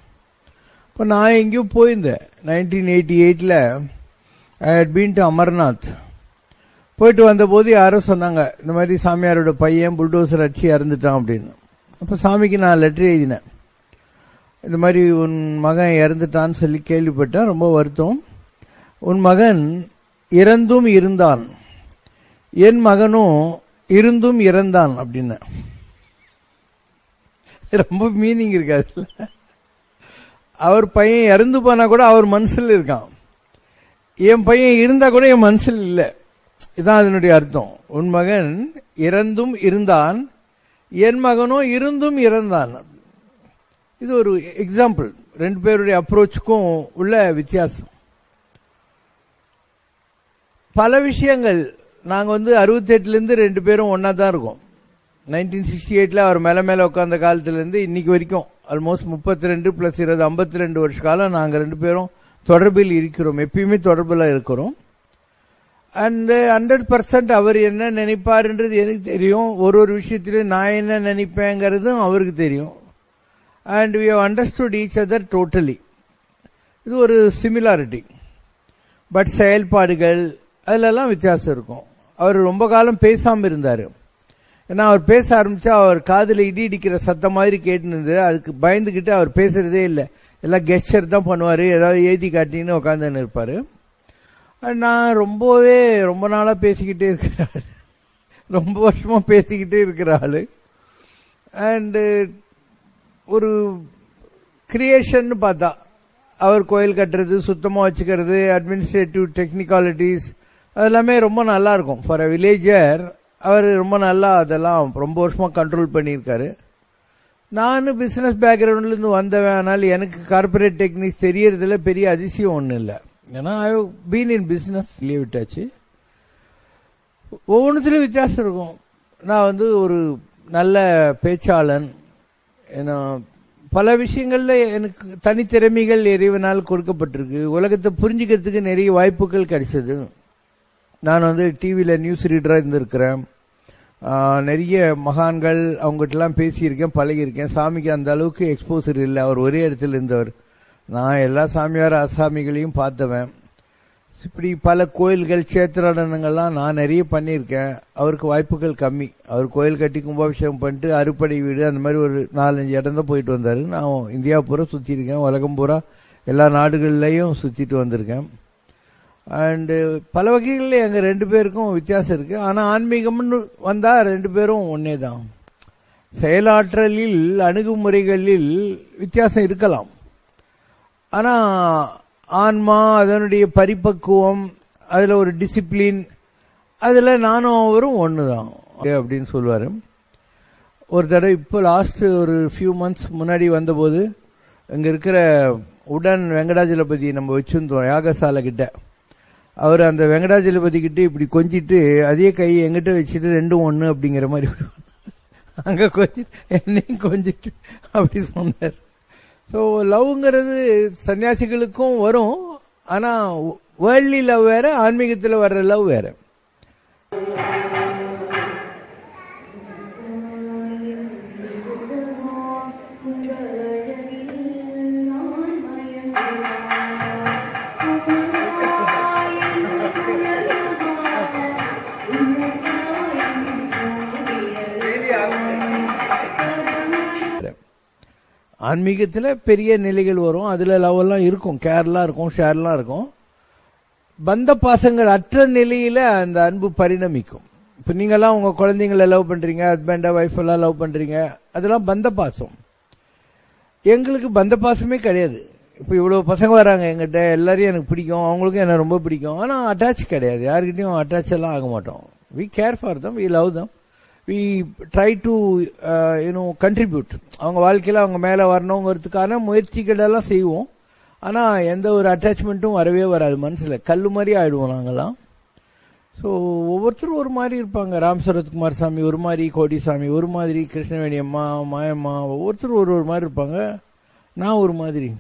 இப்போ நான் எங்கேயும் போயிருந்தேன் 1988ல். I had been to Amarnath. போயிட்டு வந்தபோது யாரோ சொன்னாங்க, இந்த மாதிரி சாமியாரோட பையன் புல்டோசர் அடிச்சு இறந்துட்டான் அப்படின்னு. அப்போ சாமிக்கு நான் லெட்டர் எழுதினேன், இந்த மாதிரி உன் மகன் இறந்துட்டான்னு சொல்லி கேள்விப்பட்டேன், ரொம்ப வருத்தம். உன் மகன் இறந்தும் இருந்தான், என் மகனும் இருந்தும் இறந்தான் அப்படின்னு. ரொம்ப மீனிங் இருக்காது. அவர் பையன் இறந்து போனா கூட அவர் மனசில் இருக்கான், என் பையன் இருந்தா கூட என் மனசில் இல்லை. இதுதான் அதனுடைய அர்த்தம். உன் மகன் இறந்தும் இருந்தான், என் மகனும் இருந்தும் இறந்தான். இது ஒரு எக்ஸாம்பிள், ரெண்டு பேருடைய அப்ரோச்சுக்கும் உள்ள வித்தியாசம். பல விஷயங்கள் நாங்க 68 ரெண்டு பேரும் ஒன்னா தான் இருக்கோம். 1968 அவர் மேல உட்கார்ந்த காலத்துல இருந்து இன்னைக்கு வரைக்கும் ஆல்மோஸ்ட் 32 + 20 52 வருஷ காலம் நாங்க ரெண்டு பேரும் தொடர்பில் இருக்கிறோம், எப்பயுமே தொடர்பில் இருக்கிறோம். அண்ட் 100% அவர் என்ன நினைப்பாருன்றது எனக்கு தெரியும், ஒரு விஷயத்திலும் நான் என்ன நினைப்பேங்கிறதும் அவருக்கு தெரியும். And we have understood each other totally. இது ஒரு சிமிலாரிட்டி. பட் செயல்பாடுகள் அதுலலாம் வித்தியாசம் இருக்கும். அவர் ரொம்ப காலம் பேசாம இருந்தாரு. ஏன்னா அவர் பேச ஆரம்பிச்சா அவர் காதுல இடி இடிக்கிற சத்தம் மாதிரி கேட்டுனது, அதுக்கு பயந்துகிட்டு அவர் பேசுறதே இல்லை, எல்லாம் கெஸ்டர் தான் பண்ணுவாரு, ஏதாவது எழுதி காட்டின்னு உட்காந்துன்னு இருப்பாரு. நான் ரொம்ப நாளா பேசிக்கிட்டே இருக்கிறாள், ரொம்ப வருஷமா பேசிக்கிட்டே இருக்கிற ஆளு. அண்டு ஒரு கிரியேஷன் பார்த்தா அவர் கோயில் கட்டுறது, சுத்தமா வச்சுக்கிறது, அட்மினிஸ்ட்ரேட்டிவ் டெக்னிக்காலிட்டிஸ் அதெல்லாமே ரொம்ப நல்லா இருக்கும். ஃபார் அ வில்லேஜர் அவர் ரொம்ப நல்லா அதெல்லாம் ரொம்ப வருஷமா கண்ட்ரோல் பண்ணியிருக்காரு. நானும் பிசினஸ் பேக்ரவுண்ட்ல இருந்து வந்தவன், ஆனால் எனக்கு கார்பரேட் டெக்னிக்ஸ் தெரியறதுல பெரிய அதிசயம் ஒன்றும் இல்லை. ஏன்னா I have been in business விட்டாச்சு. ஒவ்வொன்றுத்திலும் வித்தியாசம் இருக்கும். நான் ஒரு நல்ல பேச்சாளன், ஏன்னா பல விஷயங்கள்ல எனக்கு தனித்திறமைகள் இறைவனால் கொடுக்கப்பட்டிருக்கு. உலகத்தை புரிஞ்சுக்கிறதுக்கு நிறைய வாய்ப்புகள் கிடைச்சது. நான் டிவியில நியூஸ் ரீடரா இருந்திருக்கிறேன், நிறைய மகான்கள் அவங்ககிட்டலாம் பேசியிருக்கேன், பழகியிருக்கேன். சாமிக்கு அந்த அளவுக்கு எக்ஸ்போசர் இல்லை, அவர் ஒரே இடத்துல இருந்தவர். நான் எல்லா சாமியார் ஆசாமிகளையும் பார்த்தவன். இப்படி பல கோயில்கள் சேத்திராடனங்கள்லாம் நான் நிறைய பண்ணியிருக்கேன். அவருக்கு வாய்ப்புகள் கம்மி. அவர் கோயில் கட்டி கும்பாபிஷேகம் பண்ணிட்டு அறுப்படை வீடு அந்த மாதிரி ஒரு 4-5 இடம் தான் போயிட்டு வந்தாரு. நான் இந்தியா பூரா சுற்றிருக்கேன், உலகம் பூரா எல்லா நாடுகள்லையும் சுற்றிட்டு வந்திருக்கேன். அண்டு பல வகைகளில் எங்கள் ரெண்டு பேருக்கும் வித்தியாசம் இருக்கு. ஆனால் ஆன்மீகம்னு வந்தா ரெண்டு பேரும் ஒன்னே தான். செயலாற்றலில் அணுகுமுறைகளில் வித்தியாசம் இருக்கலாம், ஆனால் ஆன்மா அதனுடைய பரிபக்குவம், அதில் ஒரு டிசிப்ளின், அதில் நானும் அவரும் ஒன்று தான் அப்படின்னு சொல்லுவார். ஒரு தடவை இப்போ லாஸ்ட் ஒரு ஃபியூ மந்த்ஸ் முன்னாடி வந்தபோது இங்கே இருக்கிற உடன் வெங்கடாஜலபதி நம்ம வச்சுருந்தோம் யாகசாலை கிட்ட. அவர் அந்த வெங்கடாஜலபதி கிட்ட இப்படி கொஞ்சிட்டு அதே கை எங்கிட்ட வச்சுட்டு ரெண்டும் ஒன்று அப்படிங்கிற மாதிரி அங்கே கொஞ்சிட்டு என்னையும் கொஞ்சிட்டு அப்படி சொன்னார். ஸோ லவ்ங்கிறது சன்னியாசிகளுக்கும் வரும், ஆனால் வேர்ல்ட்லி லவ் வேற, ஆன்மீகத்தில் வர்ற லவ் வேற. ஆன்மீகத்தில் பெரிய நிலைகள் வரும், அதுல லவ் எல்லாம் இருக்கும், கேர்லாம் இருக்கும், ஷேர்லாம் இருக்கும். பந்த பாசங்கள் அற்ற நிலையில அந்த அன்பு பரிணமிக்கும். இப்ப நீங்கெல்லாம் உங்க குழந்தைங்களை லவ் பண்றீங்க, ஹஸ்பண்டா ஒய்ஃப் எல்லாம் லவ் பண்றீங்க, அதெல்லாம் பந்த பாசம். எங்களுக்கு பந்த பாசமே கிடையாது. இப்ப இவ்வளவு பசங்க வராங்க எங்கிட்ட, எல்லாரையும் எனக்கு பிடிக்கும், அவங்களுக்கும் என்ன ரொம்ப பிடிக்கும், ஆனா அட்டாச் கிடையாது, யாருக்கிட்டையும் அட்டாச் எல்லாம் ஆக மாட்டோம். We care for them, we love them, we try to contribute. அவங்க வாழ்க்கையில அவங்க மேல வரணுங்கிறதுக்கான முயற்சிகள் எல்லாம் செய்வோம். ஆனா எந்த ஒரு அட்டாச்மெண்ட்டும் வரவே வராது, மனசுல கல்லு மாதிரி ஆயிடுவோம் நாங்கெல்லாம். ஸோ ஒவ்வொருத்தரும் ஒரு மாதிரி இருப்பாங்க. ராம் சரத்குமார் சாமி ஒரு மாதிரி, கோடிசாமி ஒரு மாதிரி, கிருஷ்ணவேணி அம்மா, மாயம்மா, ஒவ்வொருத்தரும் ஒரு மாதிரி இருப்பாங்க. நான் ஒரு மாதிரி.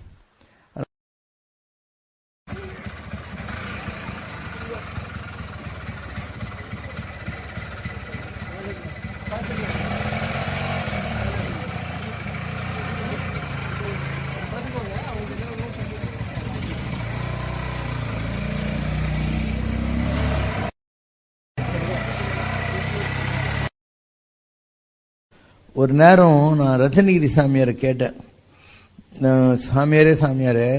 ஒரு நேரம் நான் ரத்னகிரி சாமியாரை கேட்டேன். சாமியாரே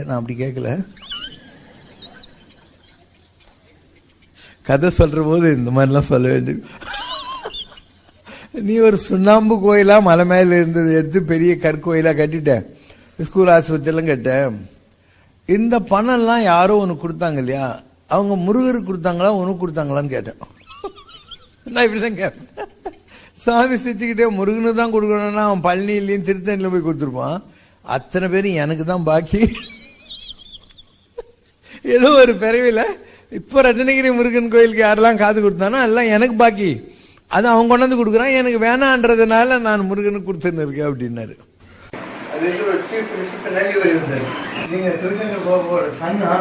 நான் அப்படி கேட்கல, கதை சொல்ற போது இந்த மாதிரிலாம் சொல்ல வேண்டியது. நீ ஒரு சுண்ணாம்பு கோயிலா மலை மேல இருந்தது எடுத்து பெரிய கற்கோயிலா கட்டிட்ட, ஸ்கூல் ஆஸ்பத்திரிலாம் கட்ட, இந்த பணம் எல்லாம் யாரோ உனக்கு கொடுத்தாங்க இல்லையா, அவங்க முருகருக்கு கொடுத்தாங்களா உனக்கு கொடுத்தாங்களான்னு கேட்டேன். நான் இப்படிதான் கேட்பேன். சாமி சிரிச்சுக்கிட்டே முருகனு தான் கொடுக்கணும்னா அவன் பழனியிலையும் திருத்தணியில போய் கொடுத்துருப்பான், அத்தனை பேரும் எனக்கு தான் பாக்கி. ஏதோ ஒரு பிறவில இப்ப ரத்னகிரி முருகன் கோயிலுக்கு யாரெல்லாம் காது கொடுத்தானோ எல்லாம் எனக்கு பாக்கி, அது அவன் கொண்டாந்து கொடுக்குறான், எனக்கு வேணான்றதுனால நான் முருகனுக்கு கொடுத்துன்னு இருக்கேன் அப்படின்னாரு. நீங்க சிவசங்கர் பாபாவோட சன்னா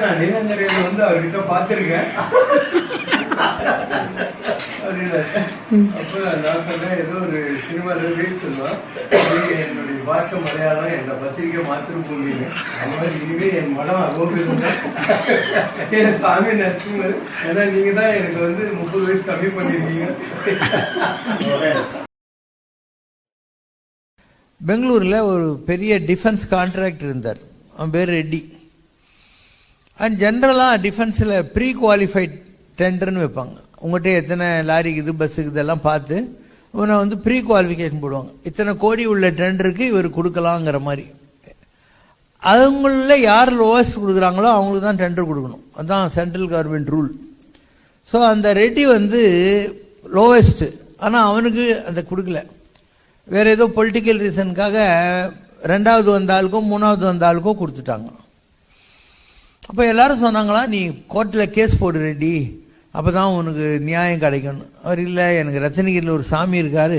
நான் நீலங்கரையில வந்து அவர்கிட்ட பாத்திருக்கேன் அப்படின்னு. அப்ப நான் சொன்னேன், ஏதோ ஒரு சினிமால போய் சொல்லுவான், என்னுடைய பாஷை மலையாளம், என்னை பத்திரிக்கை மாத்திருப்பீங்க, அந்த மாதிரி இனிமே என் மனம் அகோபிருந்த என் சாமி நரசிம்மர், ஏன்னா நீங்க தான் எனக்கு வந்து 30 வயசு கம்மி பண்ணிருக்கீங்க. பெங்களூர்ல ஒரு பெரிய டிஃபென்ஸ் கான்ட்ராக்டர் இருந்தார், அவன் பேர் ரெட்டி. அண்ட் ஜென்ரலா டிஃபென்ஸ்ல ப்ரீ குவாலிஃபைட் டெண்டர்னு வைப்பாங்க. உங்கள்கிட்ட எத்தனை லாரிக்குது பஸ்ஸுக்கு இதெல்லாம் பார்த்து இவனை வந்து ப்ரீ குவாலிஃபிகேஷன் போடுவாங்க. இத்தனை கோடி உள்ள டெண்டருக்கு இவர் கொடுக்கலாங்கிற மாதிரி. அவங்கள யார் லோவஸ்ட் கொடுக்குறாங்களோ அவங்களுக்கு தான் டெண்டர் கொடுக்கணும், அதுதான் சென்ட்ரல் கவர்மெண்ட் ரூல். ஸோ அந்த ரெட்டி வந்து லோவஸ்ட், ஆனால் அவனுக்கு அதை கொடுக்கல. வேற ஏதோ பொலிட்டிக்கல் ரீசனுக்காக 2வது வந்த ஆளுக்கோ 3வது வந்த ஆளுக்கோ கொடுத்துட்டாங்க. அப்போ எல்லாரும் சொன்னாங்களா, நீ கோர்ட்டில் கேஸ் போடு ரெட்டி, அப்பதான் உனக்கு நியாயம் கிடைக்கும். அவர் இல்லை, எனக்கு ரத்னகிரியில் ஒரு சாமி இருக்காரு,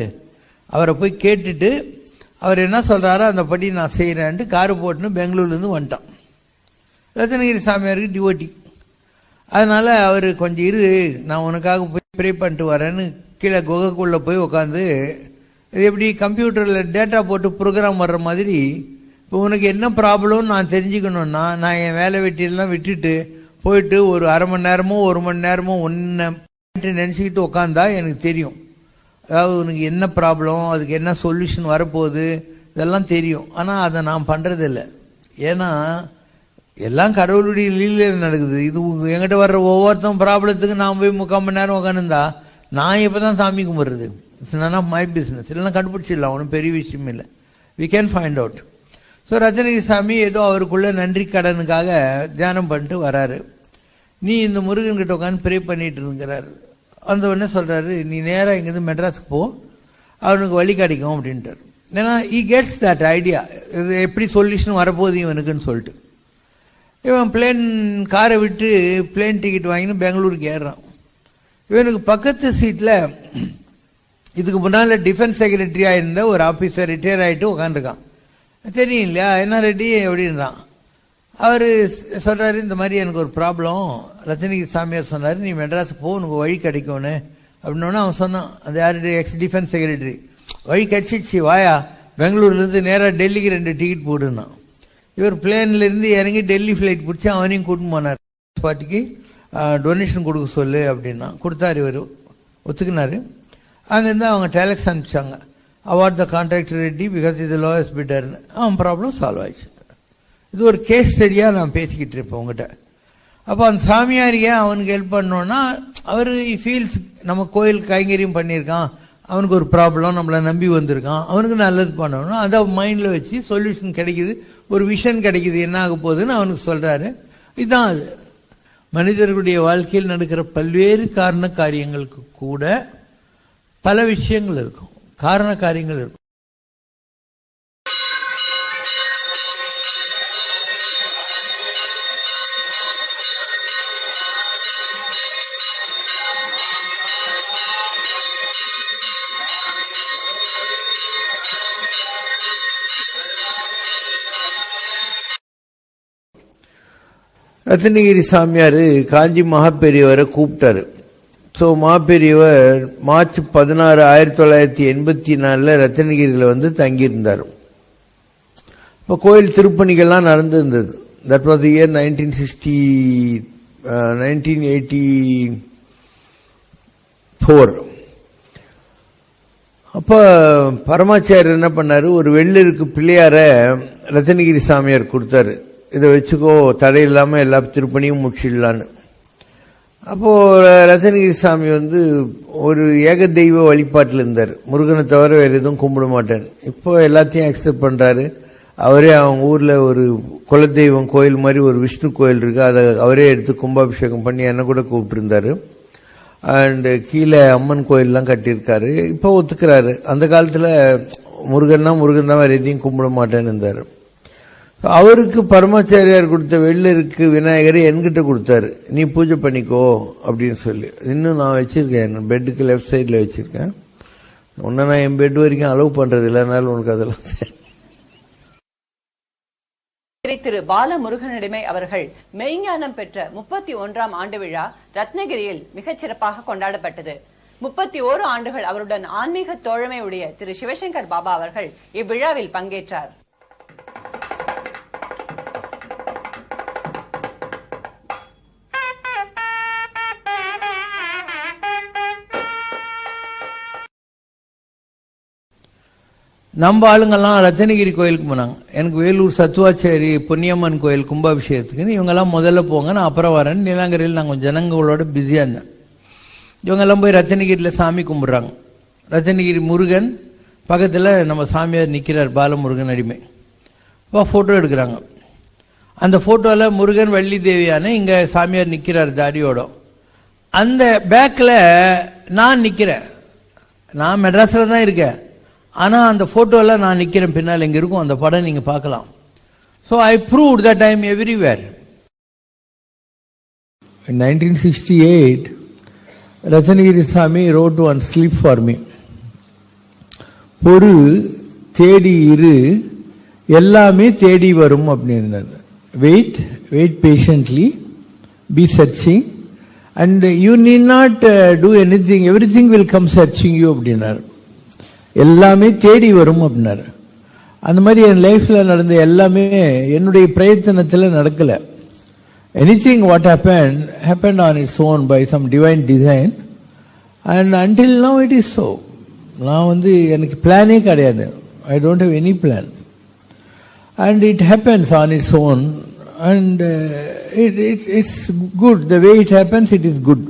அவரை போய் கேட்டுட்டு அவர் என்ன சொல்றாரோ அந்த படி நான் செய்யறேன்ட்டு காரு போட்டுன்னு பெங்களூர்லேருந்து வந்துட்டான். ரத்னகிரி சாமியாருக்கு டிவோட்டி. அதனால அவர் கொஞ்சம் இரு, நான் உனக்காக போய் ப்ரே பண்ணிட்டு வரேன்னு கீழே குகைக்குள்ள போய் உட்காந்து, இது எப்படி கம்ப்யூட்டரில் டேட்டா போட்டு ப்ரோக்ராம் வர்ற மாதிரி, இப்போ உனக்கு என்ன ப்ராப்ளம்னு நான் தெரிஞ்சுக்கணும்னா நான் என் வேலை வெட்டியெல்லாம் விட்டுட்டு போயிட்டு ஒரு அரை மணி நேரமோ 1 மணி நேரமோ ஒன்று நினச்சிக்கிட்டு உட்காந்தா எனக்கு தெரியும். அதாவது உனக்கு என்ன ப்ராப்ளம், அதுக்கு என்ன சொல்யூஷன் வரப்போகுது, இதெல்லாம் தெரியும். ஆனால் அதை நான் பண்ணுறதில்லை, ஏன்னா எல்லாம் கடவுளுடைய லீலையில் நடக்குது. இது எங்கிட்ட வர்ற ஒவ்வொருத்தன் ப்ராப்ளத்துக்கு நான் போய் 3/4 மணி நேரம் உட்காந்துருந்தா நான் எப்போ தான் சாமி கும்பிட்றது? It's none of my business. இல்லைன்னா கண்டுபிடிச்சிடலாம், ஒன்றும் பெரிய விஷயம் இல்லை. We can find out. So Ratnagiri சாமி ஏதோ அவருக்குள்ள நன்றி கடனுக்காக தியானம் பண்ணிட்டு வராரு. நீ இந்த முருகன் கிட்ட உட்காந்து ப்ரே பண்ணிட்டு இருக்கிறாரு. அந்த உடனே சொல்றாரு, நீ நேராக இங்கேருந்து மெட்ராஸுக்கு போ, அவனுக்கு வழி கிடைக்கும் அப்படின்ட்டார். ஏன்னா ஈ கெட்ஸ் தட் ஐடியா, இது எப்படி சொல்யூஷன் வரப்போகுது இவனுக்குன்னு சொல்லிட்டு. இவன் காரை விட்டு பிளேன் டிக்கெட் வாங்கின்னு பெங்களூருக்கு ஏறுறான். இவனுக்கு பக்கத்து சீட்டில் இதுக்கு முன்னால் டிஃபென்ஸ் செக்ரட்டரியா இருந்த ஒரு ஆபீசர் ரிட்டையர் ஆகிட்டு உட்காந்துருக்கான். தெரியும் இல்லையா, என்ன ரெட்டி அப்படின்றான். அவர் சொல்றாரு, இந்த மாதிரி எனக்கு ஒரு ப்ராப்ளம், ரத்னகிரி சாமியார் சொன்னார் நீ மெட்ராஸுக்கு போ, உனக்கு வழி கிடைக்கும்னு அப்படின்னோடனே அவன் சொன்னான், அது யாரு, எக்ஸ் டிஃபென்ஸ் செக்ரட்டரி. வழி கிடைச்சிச்சு, வாயா பெங்களூர்லேருந்து நேராக டெல்லிக்கு 2 டிக்கெட் போடுனான். இவர் பிளேன்ல இருந்து இறங்கி டெல்லி ஃபிளைட் பிடிச்சி அவனையும் கூட்டின்னு போனார். பார்ட்டிக்கு டொனேஷன் கொடுக்க சொல்லு அப்படின்னா கொடுத்தாரு. இவர் ஒத்துக்கினாரு. அங்கேருந்து அவங்க டெலக்ஸ் அனுப்பிச்சாங்க, award the contractor Reddy because இது லோயஸ்ட் பிட்டர்னு. அவன் ப்ராப்ளம் சால்வ் ஆயிடுச்சு. இது ஒரு கேஸ் ஸ்டடியாக நான் பேசிக்கிட்டு இருப்பேன் உங்ககிட்ட. அப்போ அந்த சாமியார் ஏன் அவனுக்கு ஹெல்ப் பண்ணோன்னா, அவர் ஃபீல்ஸ் நம்ம கோயில் கைங்கரியம் பண்ணியிருக்கான், அவனுக்கு ஒரு ப்ராப்ளம், நம்மளை நம்பி வந்திருக்கான், அவனுக்கு நல்லது பண்ணணும், அதை மைண்டில் வச்சு சொல்யூஷன் கிடைக்குது, ஒரு விஷன் கிடைக்குது, என்ன ஆக போகுதுன்னு அவனுக்கு சொல்கிறாரு. இதுதான் அது. மனிதர்களுடைய வாழ்க்கையில் நடக்கிற பல்வேறு காரண காரியங்களுக்கு கூட பல விஷயங்கள் இருக்கும், காரண காரியங்கள் இருக்கும். ரத்னகிரி சாமியார் காஞ்சி மகாபெரியவரை கூப்பிட்டாரு. ஸோ மகாபெரியவர் மார்ச் 16, 1984 ரத்னகிரியில் வந்து தங்கியிருந்தார். இப்போ கோயில் திருப்பணிகள்லாம் நடந்திருந்தது. That was year 1980. 4. அப்ப பரமாச்சாரியர் என்ன பண்ணாரு, ஒரு வெள்ளிருக்கு பிள்ளையார ரத்னகிரி சாமியார் கொடுத்தாரு. இதை வச்சுக்கோ, தடையில்லாம எல்லா திருப்பணியும் முடிச்சிடலான்னு. அப்போ ரத்னகிரி சாமி ஒரு ஏக தெய்வ வழிபாட்டில் இருந்தார். முருகனை தவிர வேற எதுவும் கும்பிட மாட்டேன். இப்போ எல்லாத்தையும் அக்செப்ட் பண்றாரு. அவரே அவங்க ஊர்ல ஒரு குலதெய்வம் கோயில் மாதிரி ஒரு விஷ்ணு கோயில் இருக்கு, அதை அவரே எடுத்து கும்பாபிஷேகம் பண்ணி என்ன கூட கூப்பிட்டு இருந்தாரு. அண்ட் கீழே அம்மன் கோயில்லாம் கட்டியிருக்காரு. இப்போ ஒத்துக்கிறாரு. அந்த காலத்துல முருகன் தான் வேற எதையும் கும்பிட மாட்டேன்னு இருந்தாரு. அவருக்கு பரமாச்சாரியார் கொடுத்த வெள்ளருக்கு விநாயகரை என்கிட்ட கொடுத்தாரு, நீ பூஜை பண்ணிக்கோ அப்படின்னு சொல்லி. இன்னும் நான் வச்சிருக்கேன், பெட்டுக்கு லெஃப்ட் சைட்ல வச்சிருக்கேன். உன்ன நான் என் பெட் வரைக்கும் அலோவ் பண்றது இல்லைனாலும் உனக்கு அதெல்லாம் திரு பாலமுருகனிடமே அவர்கள் மெய்ஞானம் பெற்ற 31ஆம் ஆண்டு விழா ரத்னகிரியில் மிகச்சிறப்பாக கொண்டாடப்பட்டது. 31 ஆண்டுகள் அவருடன் ஆன்மீக தோழமை உடைய திரு சிவசங்கர் பாபா அவர்கள் இவ்விழாவில் பங்கேற்றார். நம்ம ஆளுங்கெல்லாம் ரத்னகிரி கோயிலுக்கு போனாங்க. எனக்கு வேலூர் சத்துவாச்சேரி பொன்னியம்மன் கோயில் கும்பாபிஷேகத்துக்கு இவங்கெல்லாம் முதல்ல போங்க, நான் அப்புறம் வரேன். நீலாங்கரையில் நான் கொஞ்சம் ஜனங்களோட பிஸியாக இருந்தேன். இவங்கெல்லாம் போய் ரத்னகிரியில் சாமி கும்பிட்றாங்க. ரத்னகிரி முருகன் பக்கத்தில் நம்ம சாமியார் நிற்கிறார், பாலமுருகன் அடிமை. இப்போ ஃபோட்டோ எடுக்கிறாங்க. அந்த ஃபோட்டோவில் முருகன் வள்ளி தேவியான இங்கே சாமியார் நிற்கிறார் தாடியோட. அந்த பேக்கில் நான் நிற்கிறேன். நான் மெட்ராஸில் தான் இருக்கேன், ஆனா அந்த போட்டோல நான் நிக்கிறேன். பின்னால் எங்க இருக்கும் அந்த படம் நீங்க பார்க்கலாம். So I proved that I am everywhere. In 1968, Ratnagiri Swami wrote one slip for me. பொறு தேடி இரு, எல்லாமே தேடி வரும் அப்படின்னாரு. Wait patiently, be searching, and you need not do anything. Everything will come searching you அப்படின்னாரு. எல்லாமே தேடி வரும் அப்படின்னாரு. அந்த மாதிரி என் லைஃப்ல நடந்த எல்லாமே என்னுடைய பிரயத்தனத்தில் நடக்கல. Anything what happened on its own by some divine design, and until now it is so. நான் எனக்கு பிளானே கிடையாது. I don't have any plan, and it happens on its own, and it's good. The way it happens, it is good.